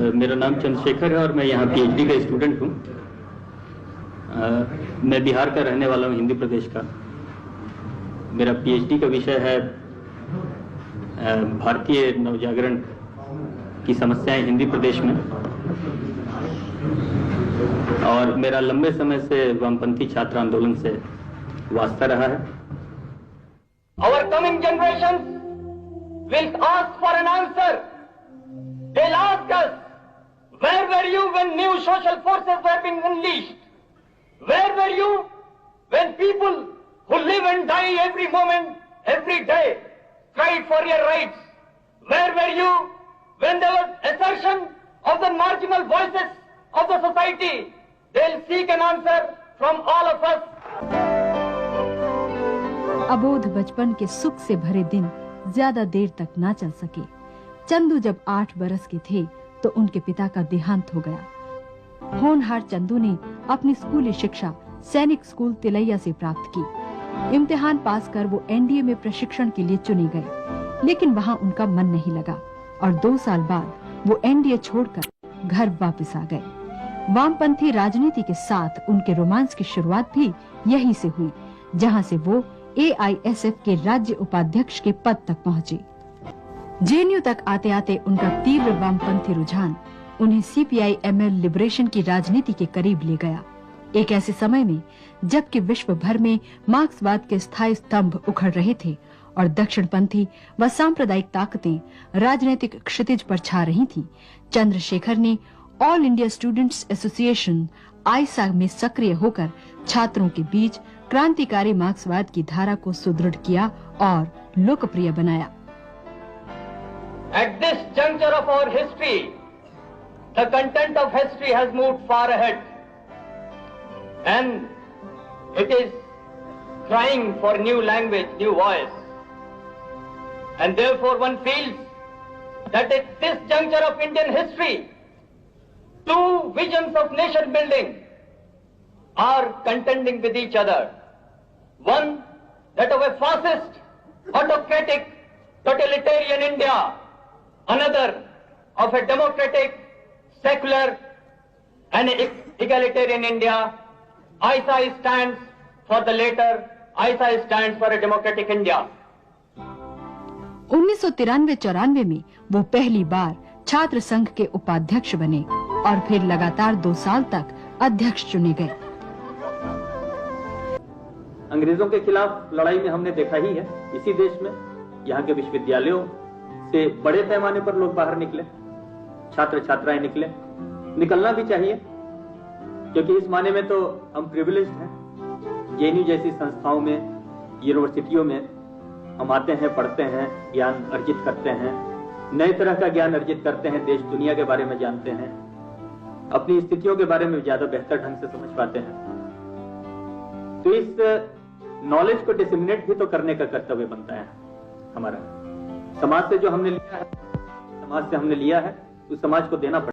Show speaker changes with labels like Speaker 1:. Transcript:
Speaker 1: मेरा नाम चंद्रशेखर है और मैं यहाँ पीएचडी का स्टूडेंट हूँ। मैं बिहार का रहने वाला हूँ, हिंदी प्रदेश का। मेरा पीएचडी का विषय है भारतीय नवजागरण की समस्याएं हिंदी प्रदेश में, और मेरा लंबे समय से वामपंथी छात्र आंदोलन से वास्ता रहा है।
Speaker 2: Our coming generations will ask for an answer. They'll ask us, where were you when new social forces were being unleashed? Where were you when people who live and die every moment, every day, cried for your rights? Where were you when there was assertion of the marginal voices of the society? They'll seek an answer from all of us.
Speaker 3: अबोध बचपन के सुख से भरे दिन ज्यादा देर तक ना चल सके। चंदू जब 8 बरस के थे तो उनके पिता का देहांत हो गया। होनहार चंदू ने अपनी स्कूली शिक्षा सैनिक स्कूल तिलैया से प्राप्त की। इम्तिहान पास कर वो एनडीए में प्रशिक्षण के लिए चुने गए, लेकिन वहाँ उनका मन नहीं लगा और 2 साल बाद वो एनडीए छोड़कर घर वापस आ गए। वामपंथी राजनीति के साथ उनके रोमांस की शुरुआत भी यहीं से हुई, जहाँ से वो AISF के राज्य उपाध्यक्ष के पद तक पहुंचे। जेएनयू तक आते आते उनका तीव्र वामपंथी रुझान उन्हें CPI-ML लिबरेशन की राजनीति के करीब ले गया। एक ऐसे समय में जबकि विश्व भर में मार्क्सवाद के स्थायी स्तंभ उखड़ रहे थे और दक्षिणपंथी व सांप्रदायिक ताकतें राजनीतिक क्षितिज पर छा रही थीं, चंद्रशेखर ने all India students association I saw में सक्रिय होकर छात्रों के बीच क्रांतिकारी मार्क्सवाद की धारा को सुदृढ़ किया और लोकप्रिय बनाया।
Speaker 2: At this juncture of our history, the content of history has moved far ahead, and it is crying for new language, new voice, and therefore one feels that at this juncture of Indian history, 2 visions of nation building are contending with each other. One, that of a fascist, autocratic, totalitarian India. Another, of a democratic, secular and egalitarian India. ISA stands for the latter. ISA stands for a democratic India.
Speaker 3: 1993-94 में वो पहली बार छात्र संघ के उपाध्यक्ष बने और फिर लगातार 2 साल तक अध्यक्ष चुने गए।
Speaker 1: अंग्रेजों के खिलाफ लड़ाई में हमने देखा ही है, इसी देश में यहाँ के विश्वविद्यालयों से बड़े पैमाने पर लोग बाहर निकले, छात्र छात्राएं निकले। निकलना भी चाहिए, क्योंकि इस माने में तो हम प्रिविलेज्ड हैं। जेएनयू जैसी संस्थाओं में, यूनिवर्सिटियों में हम आते हैं, पढ़ते हैं, ज्ञान अर्जित करते हैं, नए तरह का ज्ञान अर्जित करते हैं, देश दुनिया के बारे में जानते हैं, अपनी स्थितियों के बारे में ज्यादा बेहतर ढंग से समझ पाते हैं। तो इस नॉलेज को डिसेमिनेट भी तो करने का कर्तव्य बनता है हमारा। समाज से जो हमने लिया है, समाज से हमने लिया है, उस समाज को देना पड़ेगा।